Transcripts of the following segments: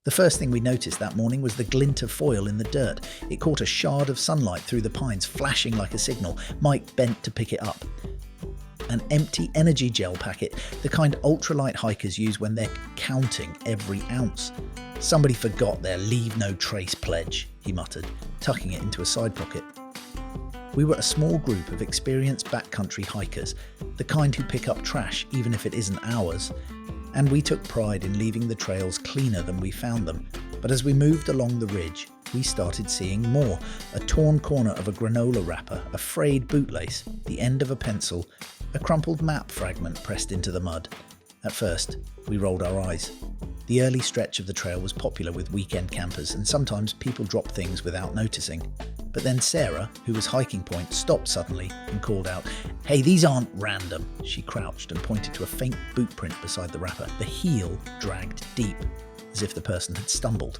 The first thing we noticed that morning was the glint of foil in the dirt. It caught a shard of sunlight through the pines, flashing like a signal. Mike bent to pick it up. An empty energy gel packet, the kind ultralight hikers use when they're counting every ounce. Somebody forgot their leave no trace pledge, he muttered, tucking it into a side pocket. We were a small group of experienced backcountry hikers, the kind who pick up trash even if it isn't ours. And we took pride in leaving the trails cleaner than we found them. But as we moved along the ridge, we started seeing more. A torn corner of a granola wrapper, a frayed bootlace, the end of a pencil, a crumpled map fragment pressed into the mud. At first, we rolled our eyes. The early stretch of the trail was popular with weekend campers, and sometimes people dropped things without noticing. But then Sarah, who was hiking point, stopped suddenly and called out, "Hey, these aren't random." She crouched and pointed to a faint boot print beside the wrapper. The heel dragged deep, as if the person had stumbled.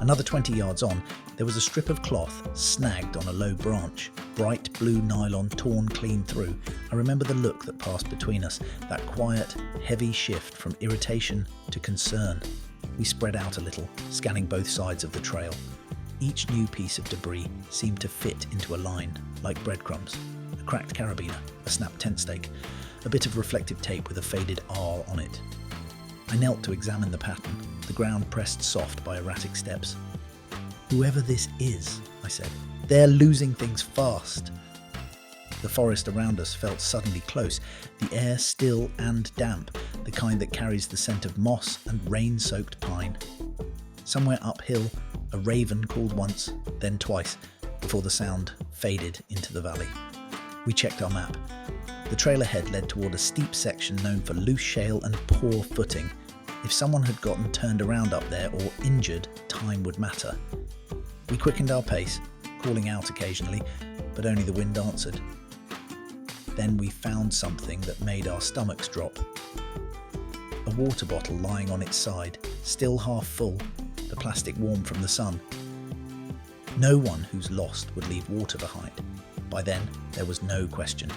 Another 20 yards on, there was a strip of cloth snagged on a low branch, bright blue nylon torn clean through. I remember the look that passed between us, that quiet, heavy shift from irritation to concern. We spread out a little, scanning both sides of the trail. Each new piece of debris seemed to fit into a line, like breadcrumbs. A cracked carabiner, a snapped tent stake, a bit of reflective tape with a faded R on it. I knelt to examine the pattern, the ground pressed soft by erratic steps. "Whoever this is," I said, "they're losing things fast." The forest around us felt suddenly close, the air still and damp, the kind that carries the scent of moss and rain-soaked pine. Somewhere uphill, a raven called once, then twice, before the sound faded into the valley. We checked our map. The trail ahead led toward a steep section known for loose shale and poor footing. If someone had gotten turned around up there or injured, time would matter. We quickened our pace, calling out occasionally, but only the wind answered. Then we found something that made our stomachs drop. A water bottle lying on its side, still half full, the plastic warm from the sun. No one who's lost would leave water behind. By then, there was no question.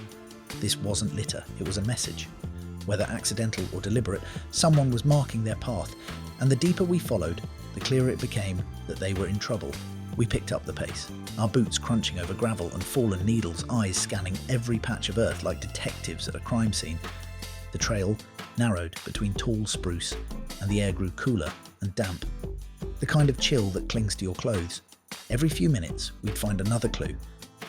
This wasn't litter, it was a message. Whether accidental or deliberate, someone was marking their path, and the deeper we followed, the clearer it became that they were in trouble. We picked up the pace, our boots crunching over gravel and fallen needles, eyes scanning every patch of earth like detectives at a crime scene. The trail narrowed between tall spruce, and the air grew cooler and damp. The kind of chill that clings to your clothes. Every few minutes, we'd find another clue.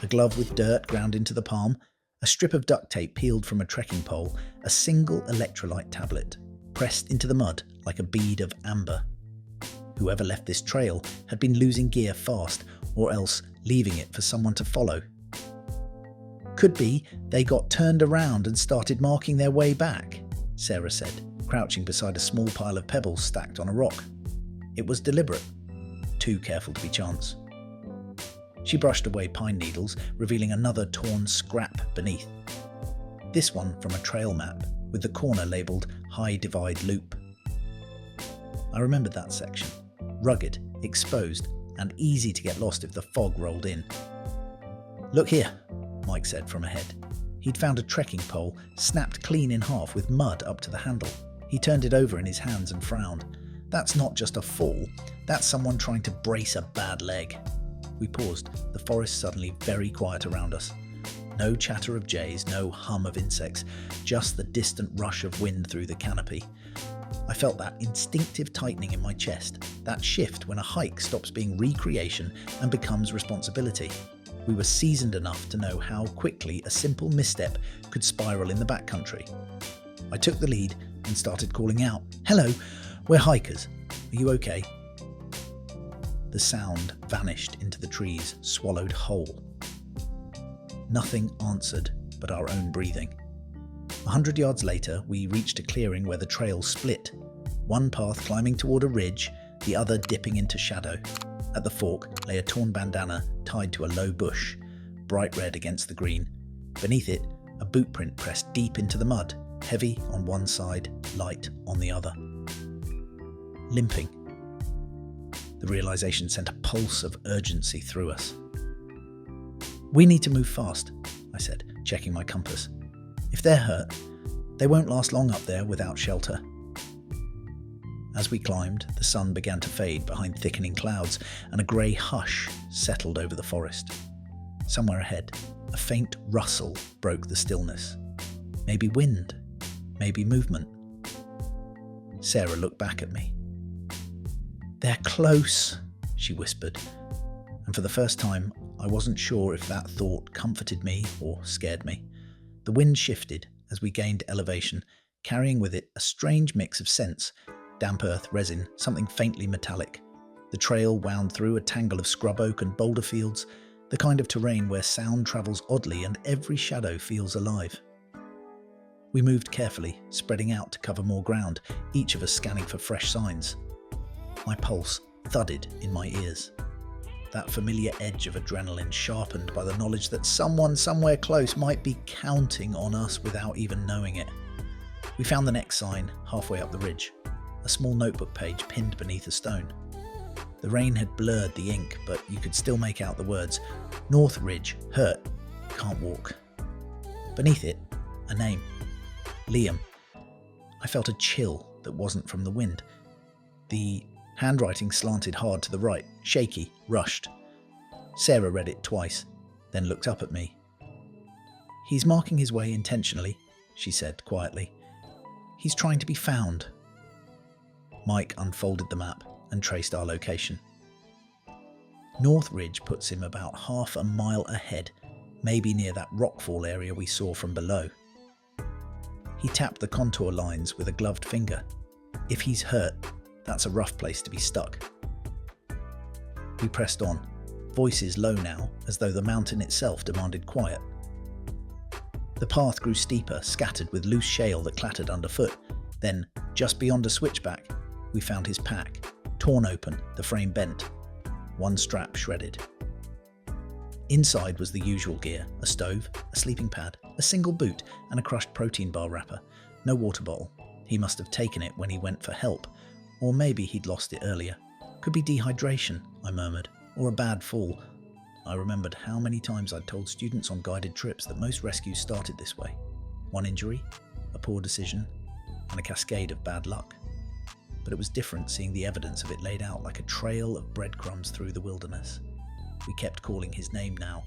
A glove with dirt ground into the palm, a strip of duct tape peeled from a trekking pole, a single electrolyte tablet, pressed into the mud like a bead of amber. Whoever left this trail had been losing gear fast, or else leaving it for someone to follow. Could be they got turned around and started marking their way back, Sarah said, crouching beside a small pile of pebbles stacked on a rock. It was deliberate, too careful to be chance. She brushed away pine needles, revealing another torn scrap beneath. This one from a trail map, with the corner labelled High Divide Loop. I remembered that section. Rugged, exposed, and easy to get lost if the fog rolled in. "Look here," Mike said from ahead. He'd found a trekking pole, snapped clean in half with mud up to the handle. He turned it over in his hands and frowned. "That's not just a fall, that's someone trying to brace a bad leg." We paused, the forest suddenly very quiet around us. No chatter of jays, no hum of insects, just the distant rush of wind through the canopy. I felt that instinctive tightening in my chest, that shift when a hike stops being recreation and becomes responsibility. We were seasoned enough to know how quickly a simple misstep could spiral in the backcountry. I took the lead and started calling out, "Hello, we're hikers. Are you okay?" The sound vanished into the trees, swallowed whole. Nothing answered but our own breathing. 100 yards later, we reached a clearing where the trail split, one path climbing toward a ridge, the other dipping into shadow. At the fork lay a torn bandana tied to a low bush, bright red against the green. Beneath it, a boot print pressed deep into the mud, heavy on one side, light on the other. Limping. The realization sent a pulse of urgency through us. "We need to move fast," I said, checking my compass. "If they're hurt, they won't last long up there without shelter." As we climbed, the sun began to fade behind thickening clouds, and a grey hush settled over the forest. Somewhere ahead, a faint rustle broke the stillness. Maybe wind, maybe movement. Sarah looked back at me. "They're close," she whispered, and for the first time, I wasn't sure if that thought comforted me or scared me. The wind shifted as we gained elevation, carrying with it a strange mix of scents: damp earth, resin, something faintly metallic. The trail wound through a tangle of scrub oak and boulder fields, the kind of terrain where sound travels oddly and every shadow feels alive. We moved carefully, spreading out to cover more ground, each of us scanning for fresh signs. My pulse thudded in my ears. That familiar edge of adrenaline sharpened by the knowledge that someone somewhere close might be counting on us without even knowing it. We found the next sign halfway up the ridge, a small notebook page pinned beneath a stone. The rain had blurred the ink, but you could still make out the words, "North Ridge, hurt, can't walk." Beneath it, a name. Liam. I felt a chill that wasn't from the wind. The handwriting slanted hard to the right, shaky, rushed. Sarah read it twice, then looked up at me. "He's marking his way intentionally," she said quietly. "He's trying to be found." Mike unfolded the map and traced our location. North Ridge puts him about half a mile ahead, maybe near that rockfall area we saw from below. He tapped the contour lines with a gloved finger. If he's hurt, that's a rough place to be stuck. We pressed on, voices low now, as though the mountain itself demanded quiet. The path grew steeper, scattered with loose shale that clattered underfoot. Then, just beyond a switchback, we found his pack, torn open, the frame bent, one strap shredded. Inside was the usual gear: a stove, a sleeping pad, a single boot, and a crushed protein bar wrapper. No water bottle. He must have taken it when he went for help, or maybe he'd lost it earlier. Could be dehydration, I murmured, or a bad fall. I remembered how many times I'd told students on guided trips that most rescues started this way. One injury, a poor decision, and a cascade of bad luck. But it was different seeing the evidence of it laid out like a trail of breadcrumbs through the wilderness. We kept calling his name now.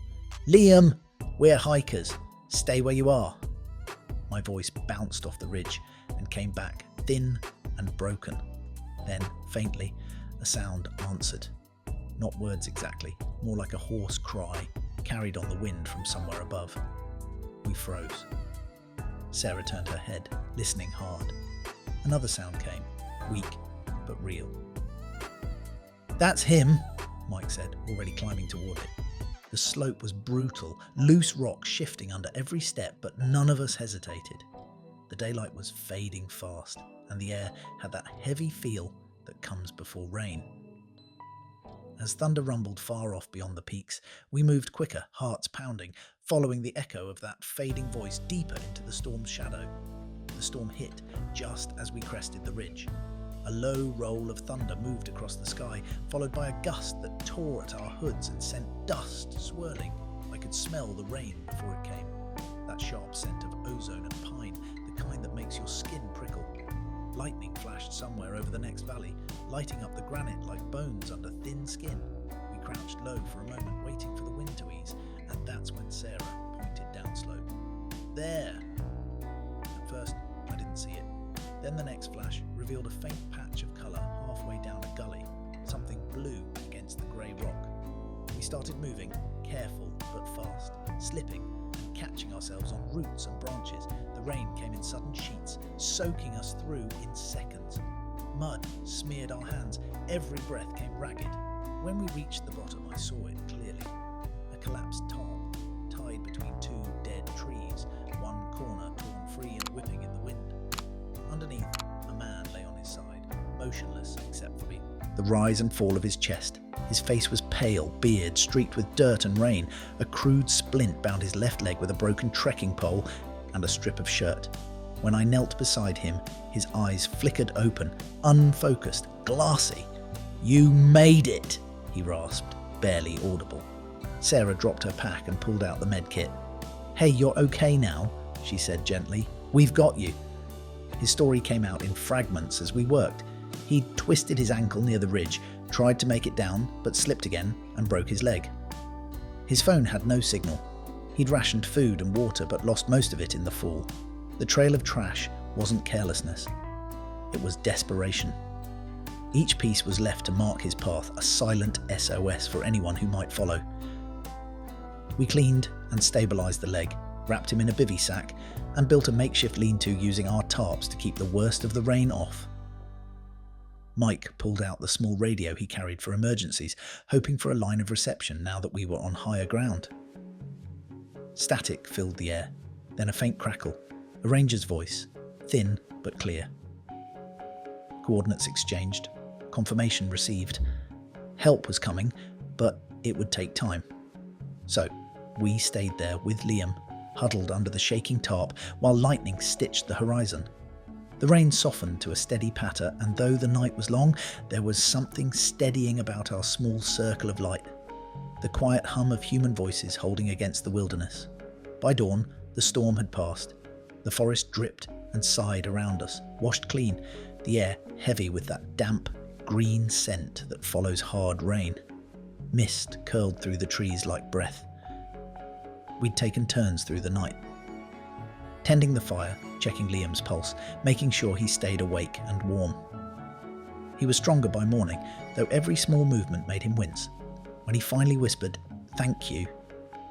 "Liam! We're hikers. Stay where you are." My voice bounced off the ridge and came back, thin and broken. Then, faintly, a sound answered. Not words exactly, more like a hoarse cry, carried on the wind from somewhere above. We froze. Sarah turned her head, listening hard. Another sound came, weak but real. "That's him," Mike said, already climbing toward it. The slope was brutal, loose rock shifting under every step, but none of us hesitated. The daylight was fading fast, and the air had that heavy feel that comes before rain. As thunder rumbled far off beyond the peaks, we moved quicker, hearts pounding, following the echo of that fading voice deeper into the storm's shadow. The storm hit just as we crested the ridge. A low roll of thunder moved across the sky, followed by a gust that tore at our hoods and sent dust swirling. I could smell the rain before it came. That sharp scent of ozone and pine, the kind that makes your skin prickle. Lightning flashed somewhere over the next valley, lighting up the granite like bones under thin skin. We crouched low for a moment, waiting for the wind to ease, and that's when Sarah pointed downslope. "There!" At first, I didn't see it. Then the next flash revealed a faint patch of colour halfway down a gully, something blue against the grey rock. We started moving, careful but fast, slipping and catching ourselves on roots and branches. The rain came in sudden sheets, soaking us through in seconds. Mud smeared our hands, every breath came ragged. When we reached the bottom, I saw it clearly. A collapsed tarp, tied between two dead trees, one corner torn free and whipping in the wind. Underneath, a man lay on his side, motionless except for me. The rise and fall of his chest. His face was pale, beard streaked with dirt and rain. A crude splint bound his left leg with a broken trekking pole and a strip of shirt. When I knelt beside him, his eyes flickered open, unfocused, glassy. "You made it," he rasped, barely audible. Sarah dropped her pack and pulled out the med kit. "Hey, you're okay now," she said gently. "We've got you." His story came out in fragments as we worked. He'd twisted his ankle near the ridge, tried to make it down, but slipped again and broke his leg. His phone had no signal. He'd rationed food and water, but lost most of it in the fall. The trail of trash wasn't carelessness. It was desperation. Each piece was left to mark his path, a silent SOS for anyone who might follow. We cleaned and stabilised the leg, wrapped him in a bivvy sack, and built a makeshift lean-to using our tarps to keep the worst of the rain off. Mike pulled out the small radio he carried for emergencies, hoping for a line of reception now that we were on higher ground. Static filled the air, then a faint crackle, a ranger's voice, thin but clear. Coordinates exchanged, confirmation received. Help was coming, but it would take time. So, we stayed there with Liam, huddled under the shaking tarp while lightning stitched the horizon. The rain softened to a steady patter, and though the night was long, there was something steadying about our small circle of light. The quiet hum of human voices holding against the wilderness. By dawn, the storm had passed. The forest dripped and sighed around us, washed clean, the air heavy with that damp, green scent that follows hard rain. Mist curled through the trees like breath. We'd taken turns through the night, tending the fire, checking Liam's pulse, making sure he stayed awake and warm. He was stronger by morning, though every small movement made him wince. When he finally whispered, "Thank you,"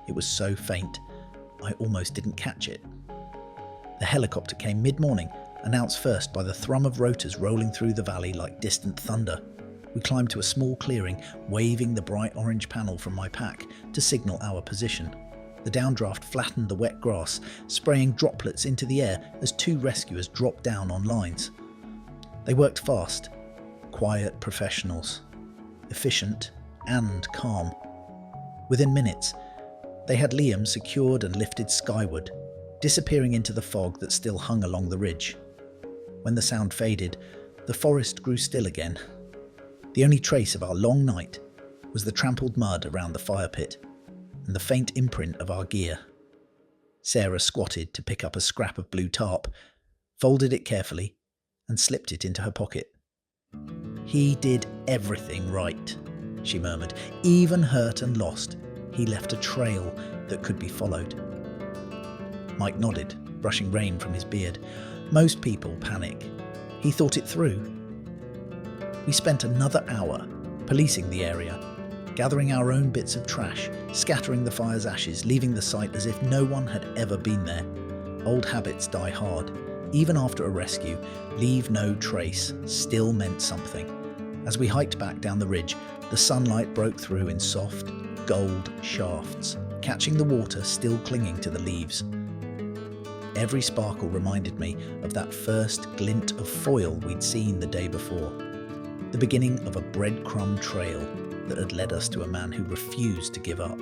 it was so faint, I almost didn't catch it. The helicopter came mid-morning, announced first by the thrum of rotors rolling through the valley like distant thunder. We climbed to a small clearing, waving the bright orange panel from my pack to signal our position. The downdraft flattened the wet grass, spraying droplets into the air as two rescuers dropped down on lines. They worked fast, quiet professionals, efficient and calm. Within minutes, they had Liam secured and lifted skyward, disappearing into the fog that still hung along the ridge. When the sound faded, the forest grew still again. The only trace of our long night was the trampled mud around the fire pit and the faint imprint of our gear. Sarah squatted to pick up a scrap of blue tarp, folded it carefully, and slipped it into her pocket. "He did everything right," she murmured. "Even hurt and lost, he left a trail that could be followed." Mike nodded, brushing rain from his beard. Most people panic. He thought it through. We spent another hour policing the area, gathering our own bits of trash, scattering the fire's ashes, leaving the site as if no one had ever been there. Old habits die hard. Even after a rescue, leave no trace still meant something. As we hiked back down the ridge, the sunlight broke through in soft, gold shafts, catching the water still clinging to the leaves. Every sparkle reminded me of that first glint of foil we'd seen the day before. The beginning of a breadcrumb trail that had led us to a man who refused to give up.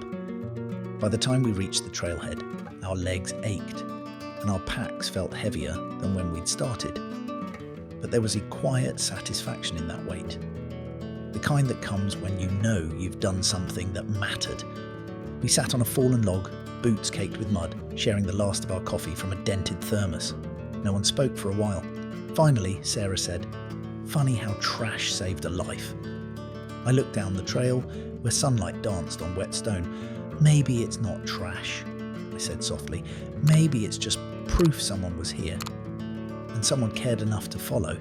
By the time we reached the trailhead, our legs ached, and our packs felt heavier than when we'd started. But there was a quiet satisfaction in that wait. The kind that comes when you know you've done something that mattered. We sat on a fallen log, boots caked with mud, sharing the last of our coffee from a dented thermos. No one spoke for a while. Finally, Sarah said, "Funny how trash saved a life." I looked down the trail, where sunlight danced on wet stone. "Maybe it's not trash," I said softly. "Maybe it's just proof someone was here, and someone cared enough to follow."